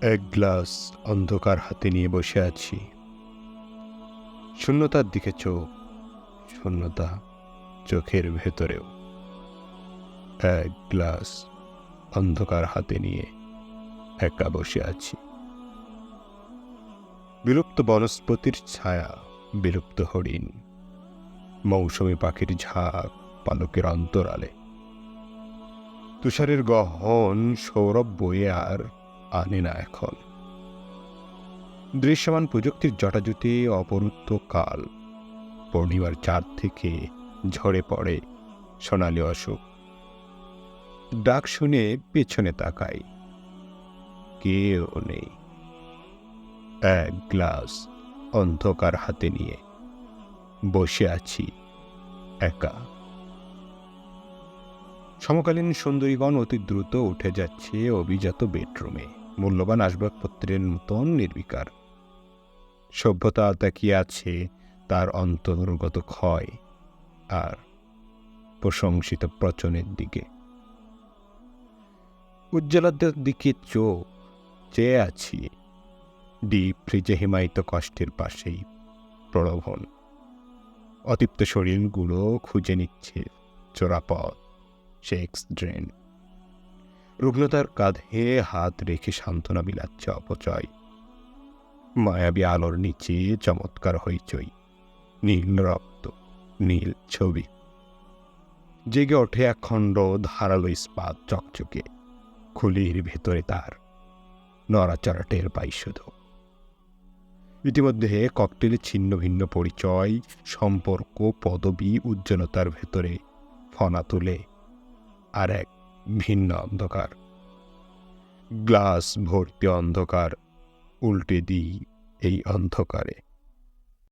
এক গ্লাস অন্ধকার হাতে নিয়ে বসে আছি। শূন্যতার দিকে চোখ, শূন্যতা চোখের ভেতরেও। এক গ্লাস অন্ধকার হাতে নিয়ে একা বসে আছি। বিলুপ্ত বনস্পতির ছায়া, বিলুপ্ত হরিণ, মৌসুমী পাখির ঝাঁক পালকের অন্তরালে। তুষারের গহন সৌরভ বয়ে আর আনে না এখন। দৃশ্যমান প্রযুক্তির জটাজুটি অপরুদ্ধ কাল। পূর্ণিমার চাঁদ থেকে ঝরে পড়ে সোনালি অশোক। ডাক শুনে পেছনে তাকাই, কেউ নেই। এক গ্লাস অন্ধকার হাতে নিয়ে বসে আছি একা। সমকালীন সুন্দরীগণ অতি দ্রুত উঠে যাচ্ছে অভিজাত বেডরুমে, মূল্যবান আসবাবপত্রের মতন নির্বিকার। সভ্যতা তাকিয়ে আছে তার অন্তর্গত ক্ষয় আর প্রশংসিত প্রচনের দিকে। উজ্জ্বলতার দিকে চোখ চেয়ে আছি। ডিপ ফ্রিজে হিমায়িত কষ্টের পাশেই প্রলোভন। অতৃপ্ত শরীরগুলো খুঁজে নিচ্ছে চোরাপথ, সেক্স ড্রেন। রুগ্নতার কাঁধে হাত রেখে সান্ত্বনা বিলাচ্ছে অপচয়। মায়াবী আলোর নিচে চমৎকার হইচই, নীল রক্ত, নীল ছবি। জেগে ওঠে একখণ্ড ধারালো ইস্পাত চকচকে। খুলির ভেতরে তার নড়াচড়া টের পাই শুধু। ইতিমধ্যে ককটেলে ছিন্ন ভিন্ন পরিচয়, সম্পর্ক, পদবি, উজ্জ্বলতার ভেতরে ফনা তুলে আর এক ভিন্ন অন্ধকার। গ্লাস ভর্তি অন্ধকার, উল্টে দিই এই অন্ধকারে।